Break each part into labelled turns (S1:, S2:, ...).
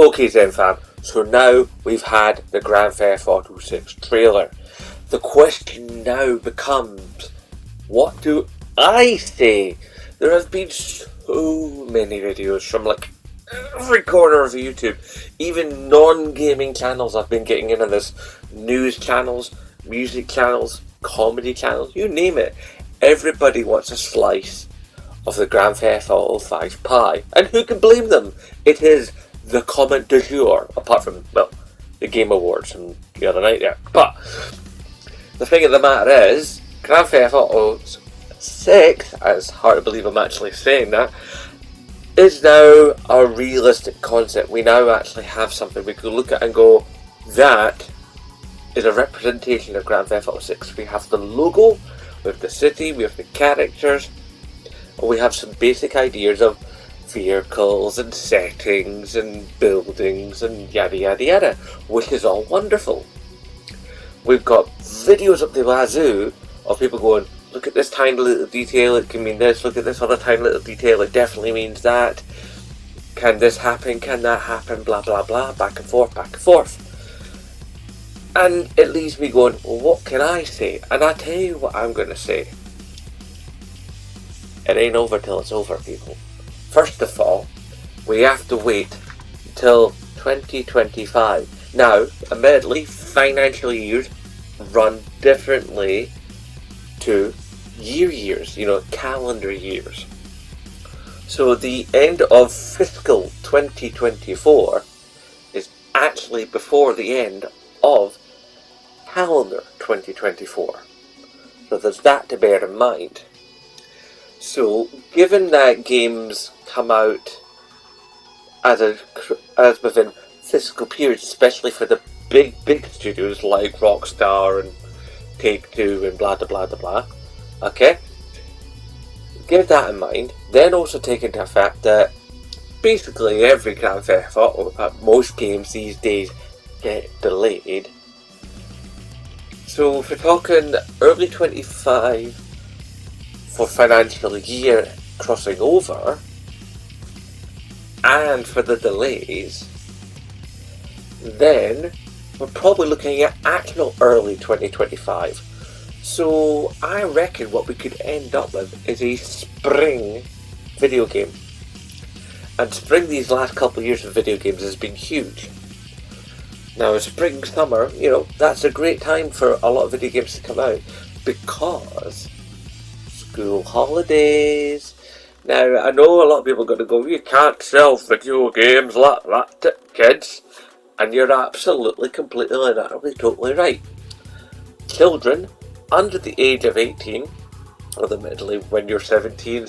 S1: Okay then fam, so now we've had the Grand Theft Auto 6 trailer. The question now becomes, what do I say? There have been so many videos from like every corner of YouTube, even non-gaming channels have been getting into this, news channels, music channels, comedy channels, you name it. Everybody wants a slice of the Grand Theft Auto 5 pie, and who can blame them? It is the comment du jour, apart from, well, the Game Awards from the other night there. But the thing of the matter is, Grand Theft Auto 6, it's hard to believe I'm actually saying that, is now a realistic concept. We now actually have something we could look at and go, that is a representation of Grand Theft Auto 6. We have the logo, we have the city, we have the characters, and we have some basic ideas of vehicles and settings and buildings and yada yada yada, which is all wonderful. We've got videos up the wazoo of people going, look at this tiny little detail, it can mean this, look at this other tiny little detail, it definitely means that. Can this happen, can that happen, blah blah blah, back and forth, back and forth. And it leaves me going, well, what can I say? And I tell you what I'm going to say. It ain't over till it's over, people. First of all, we have to wait until 2025. Now, admittedly, financial years run differently to years, calendar years. So the end of fiscal 2024 is actually before the end of calendar 2024. So there's that to bear in mind. So given that games come out as within fiscal periods, especially for the big studios like Rockstar and Take-Two and blah blah blah blah, okay? Give that in mind. Then also take into effect that basically every Grand Theft Auto, most games these days, get delayed. So if we're talking early 25 for financial year crossing over, and for the delays, then we're probably looking at actual early 2025. So I reckon what we could end up with is a spring video game. And spring these last couple of years of video games has been huge. Now spring, summer, that's a great time for a lot of video games to come out, because school holidays. Now I know a lot of people are going to go, you can't sell video games like that to kids. And you're absolutely, completely and utterly, totally right. Children under the age of 18, or admittedly when you're 17,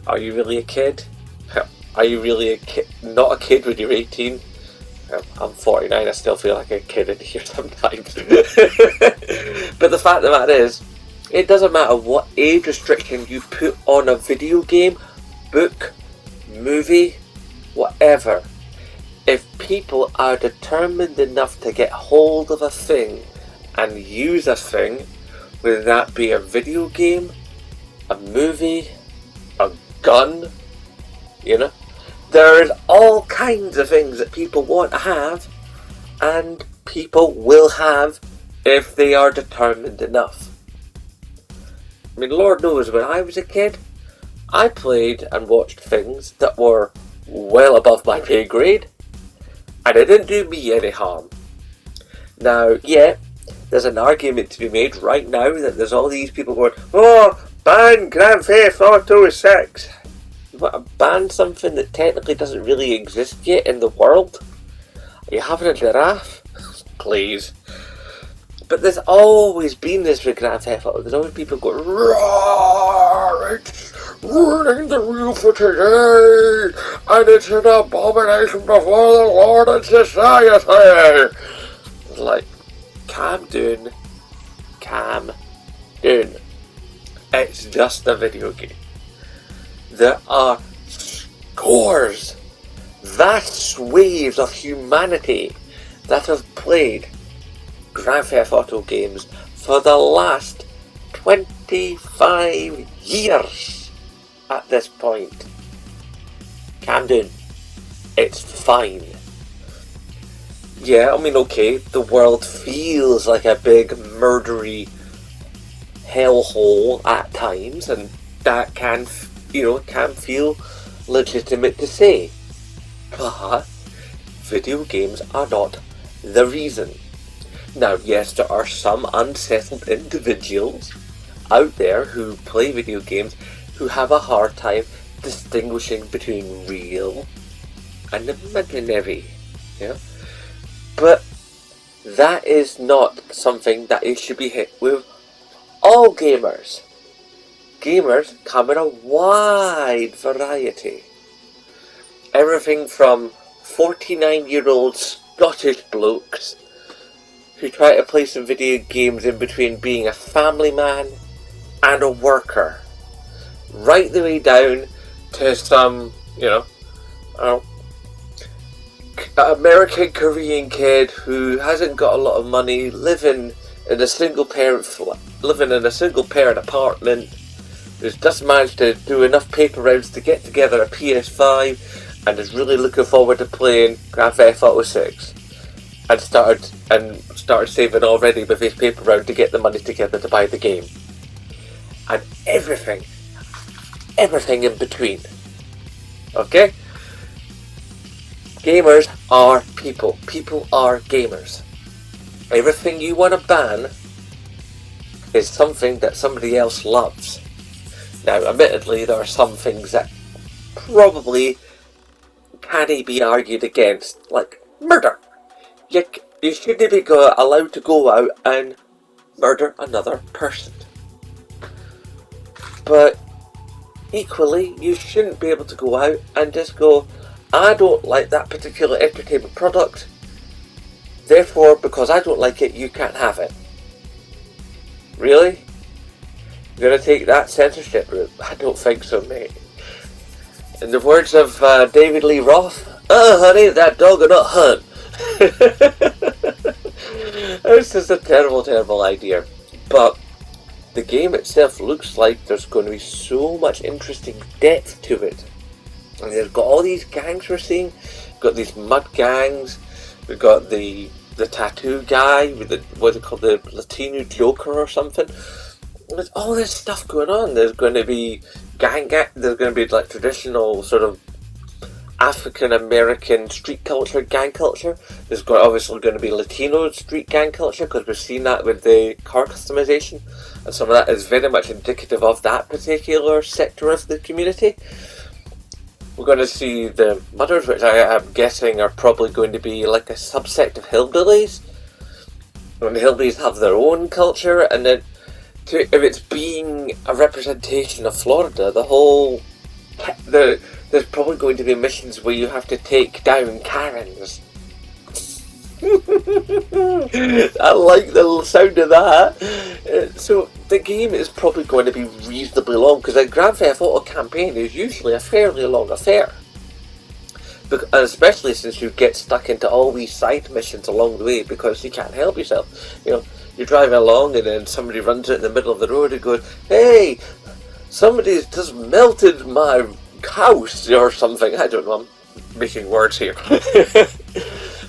S1: are you really a kid? Are you really a kid? Not a kid when you're 18? I'm 49, I still feel like a kid in here sometimes. But the fact of the matter is, it doesn't matter what age restriction you put on a video game, book, movie, whatever. If people are determined enough to get hold of a thing and use a thing, whether that be a video game, a movie, a gun, there's all kinds of things that people want to have, and people will have if they are determined enough. I mean, Lord knows, when I was a kid, I played and watched things that were well above my pay grade, and it didn't do me any harm. Now, yeah, there's an argument to be made right now that there's all these people going, oh, ban Grand Theft Auto 6. You want to ban something that technically doesn't really exist yet in the world? Are you having a giraffe? Please. But there's always been this with Grand Theft Auto. There's always people going, roar, it's ruining the rule for today, and it's an abomination before the Lord and society. It's like, calm down. It's just a video game. There are scores, vast waves of humanity that have played Grand Theft Auto games for the last 25 years at this point. Calm down. It's fine. Yeah, I mean, okay, the world feels like a big murdery hellhole at times, and that can, can feel legitimate to say. But video games are not the reason. Now, yes, there are some unsettled individuals out there who play video games who have a hard time distinguishing between real and imaginary. Yeah? But that is not something that it should be hit with all gamers. Gamers come in a wide variety. Everything from 49-year-old Scottish blokes who try to play some video games in between being a family man and a worker, right the way down to some, American Korean kid who hasn't got a lot of money, living in a single parent apartment, who's just managed to do enough paper rounds to get together a PS5 and is really looking forward to playing Grand Theft Auto 6 and started saving already with his paper round to get the money together to buy the game. And everything in between. Okay? Gamers are people. People are gamers. Everything you want to ban is something that somebody else loves. Now, admittedly, there are some things that probably can't be argued against, like murder. You shouldn't be allowed to go out and murder another person. But equally, you shouldn't be able to go out and just go, I don't like that particular entertainment product, therefore, because I don't like it, you can't have it. Really? You're going to take that censorship route? I don't think so, mate. In the words of David Lee Roth, honey, that dog will not hunt. It's just a terrible, terrible idea. But the game itself looks like there's going to be so much interesting depth to it. And they've got all these gangs we're seeing. We've got these mud gangs. We've got the tattoo guy with what's it called, the Latino Joker or something. There's all this stuff going on. There's going to be gang. There's going to be like traditional sort of African American street culture, gang culture. There's obviously going to be Latino street gang culture, because we've seen that with the car customization, and some of that is very much indicative of that particular sector of the community. We're going to see the mudders, which I am guessing are probably going to be like a subsect of hillbillies. And the hillbillies have their own culture, and then if it's being a representation of Florida, there's probably going to be missions where you have to take down Karens. I like the sound of that. So the game is probably going to be reasonably long, because a Grand Theft Auto campaign is usually a fairly long affair. Especially since you get stuck into all these side missions along the way because you can't help yourself. You're driving along and then somebody runs out in the middle of the road and goes, "Hey, somebody's just melted my house," or something. I don't know, I'm making words here.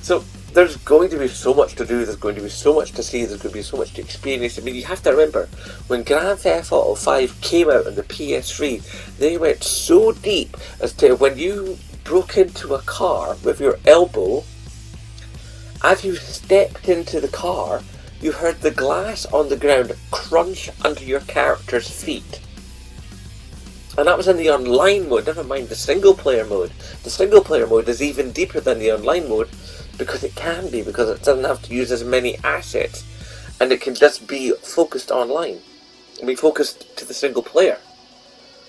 S1: So there's going to be so much to do, there's going to be so much to see, there's going to be so much to experience. I mean, you have to remember, when Grand Theft Auto 5 came out on the PS3, they went so deep as to when you broke into a car with your elbow, as you stepped into the car, you heard the glass on the ground crunch under your character's feet. And that was in the online mode, never mind the single player mode. The single player mode is even deeper than the online mode, because it doesn't have to use as many assets, and it can just be focused online, and be focused to the single player.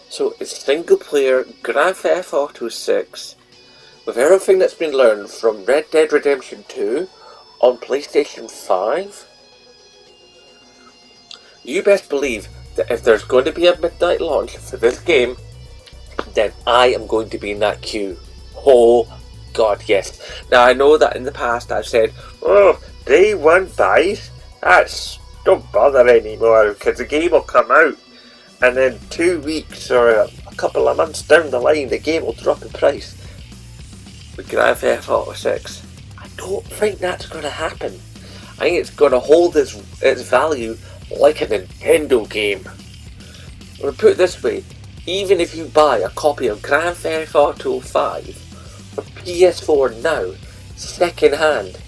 S1: So it's single player Grand Theft Auto 6, with everything that's been learned from Red Dead Redemption 2 on PlayStation 5. You best believe that if there's going to be a midnight launch for this game, then I am going to be in that queue. Oh God, yes. Now I know that in the past I've said, day one buys, don't bother anymore, because the game will come out and then 2 weeks or a couple of months down the line the game will drop in price. With Grand Theft Auto 6, I don't think that's going to happen. I think it's going to hold its value like a Nintendo game. Or put it this way, even if you buy a copy of Grand Theft Auto 5 for PS4 now, second hand,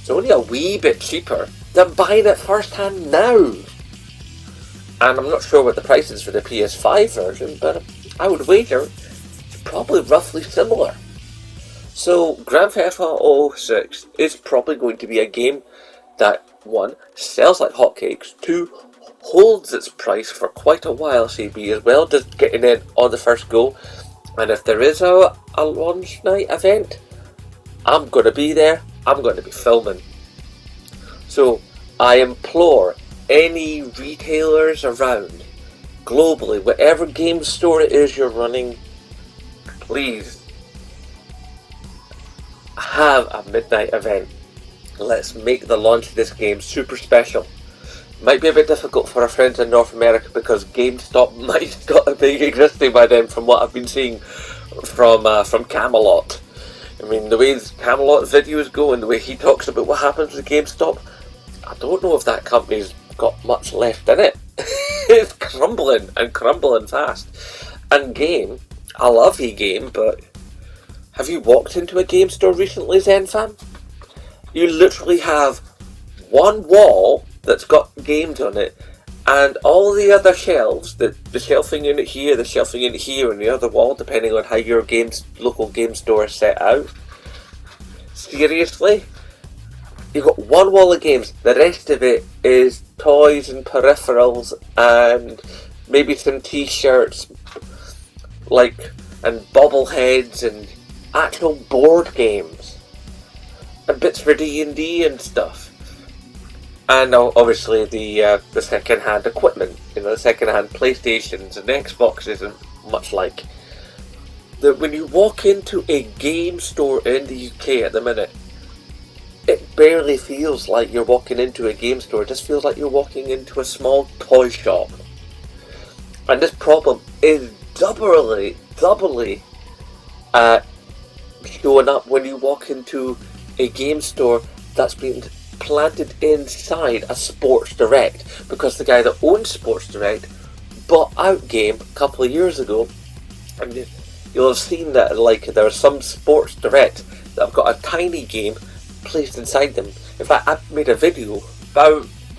S1: it's only a wee bit cheaper than buying it first hand now. And I'm not sure what the price is for the PS5 version, but I would wager it's probably roughly similar. So Grand Theft Auto 6 is probably going to be a game that, 1, sells like hotcakes, 2, holds its price for quite a while, CB, as well, just getting in on the first go. And if there is a launch night event, I'm going to be there, I'm going to be filming. So I implore any retailers around, globally, whatever game store it is you're running, please have a midnight event. Let's make the launch of this game super special. Might be a bit difficult for our friends in North America because GameStop might not be existing by then, from what I've been seeing from Camelot. I mean, the way Camelot videos go and the way he talks about what happens with GameStop, I don't know if that company's got much left in it. It's crumbling and crumbling fast. And Game, I love E-Game, but have you walked into a game store recently, ZenFan? You literally have one wall that's got games on it, and all the other shelves, the shelving unit here, the shelving unit here, and the other wall, depending on how your local game store is set out. Seriously? You've got one wall of games, the rest of it is toys and peripherals and maybe some t-shirts, and bobbleheads and actual board games and bits for D&D and stuff. And obviously the second-hand equipment, the second-hand PlayStations and Xboxes and much like. When you walk into a game store in the UK at the minute, it barely feels like you're walking into a game store. It just feels like you're walking into a small toy shop. And this problem is doubly showing up when you walk into a game store that's been planted inside a Sports Direct, because the guy that owns Sports Direct bought out Game a couple of years ago, and you'll have seen that there are some Sports Direct that have got a tiny game placed inside them. In fact, I made a video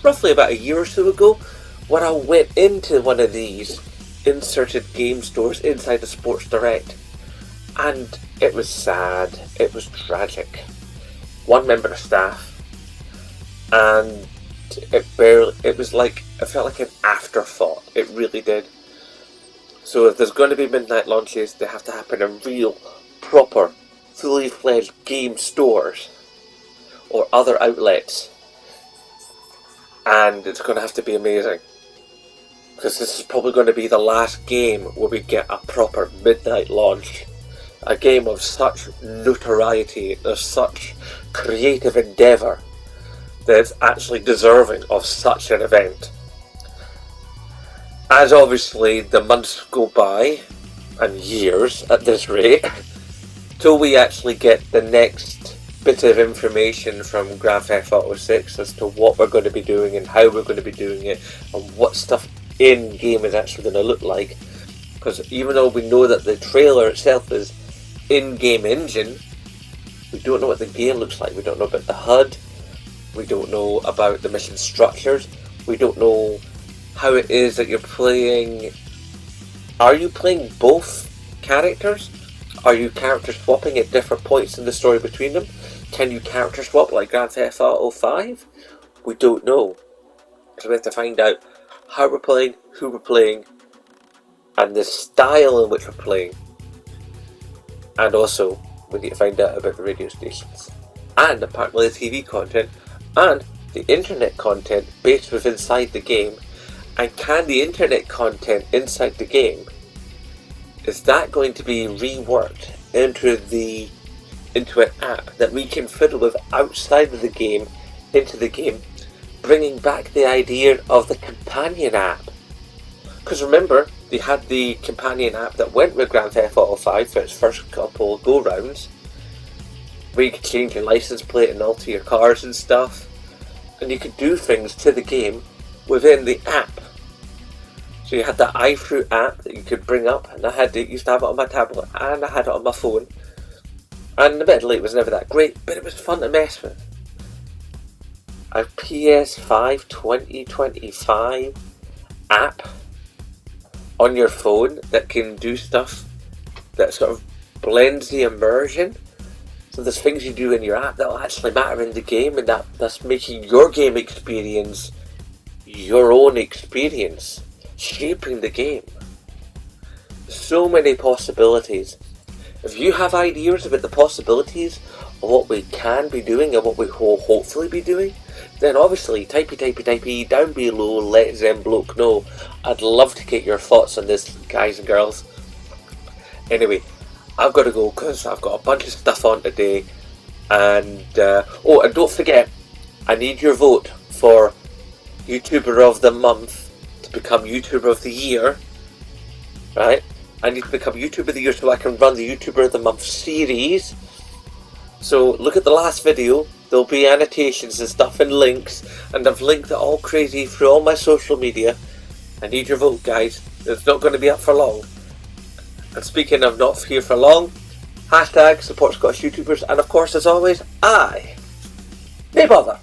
S1: roughly about a year or so ago where I went into one of these inserted game stores inside the Sports Direct, and it was sad, it was tragic. One member of staff, and it felt like an afterthought. It really did. So if there's going to be midnight launches, they have to happen in real, proper, fully fledged game stores or other outlets, and it's going to have to be amazing, because this is probably going to be the last game where we get a proper midnight launch, a game of such notoriety, of such creative endeavour, that it's actually deserving of such an event. As obviously the months go by, and years at this rate, till we actually get the next bit of information from Grand Theft Auto 6 as to what we're going to be doing and how we're going to be doing it and what stuff in-game is actually going to look like. Because even though we know that the trailer itself is in-game engine, we don't know what the game looks like. We don't know about the HUD, we don't know about the mission structures, we don't know how it is that you're playing. Are you playing both characters? Are you character swapping at different points in the story between them? Can you character swap like Grand Theft Auto 5? We don't know. So we have to find out how we're playing, who we're playing, and the style in which we're playing. And also, we need to find out about the radio stations, and apparently the TV content, and the internet content based within inside the game. And can the internet content inside the game, is that going to be reworked into an app that we can fiddle with outside of the game, into the game, bringing back the idea of the companion app? Because remember, they had the companion app that went with Grand Theft Auto 5 for its first couple go-rounds, where you could change your license plate and alter your cars and stuff. And you could do things to the game within the app. So you had the iFruit app that you could bring up, and used to have it on my tablet, and I had it on my phone. And admittedly it was never that great, but it was fun to mess with. A PS5 2025 app on your phone that can do stuff that sort of blends the immersion. So there's things you do in your app that will actually matter in the game, and that's making your game experience your own experience, shaping the game. So many possibilities. If you have ideas about the possibilities of what we can be doing and what we will hopefully be doing, then obviously typey down below, let Zembloke know. I'd love to get your thoughts on this, guys and girls. Anyway, I've got to go because I've got a bunch of stuff on today. And and don't forget, I need your vote for YouTuber of the Month to become YouTuber of the Year. Right? I need to become YouTuber of the Year so I can run the YouTuber of the Month series. So look at the last video. There'll be annotations and stuff and links, and I've linked it all crazy through all my social media. I need your vote, guys. It's not going to be up for long. And speaking of not here for long, hashtag support Scottish YouTubers, and of course, as always, I may bother.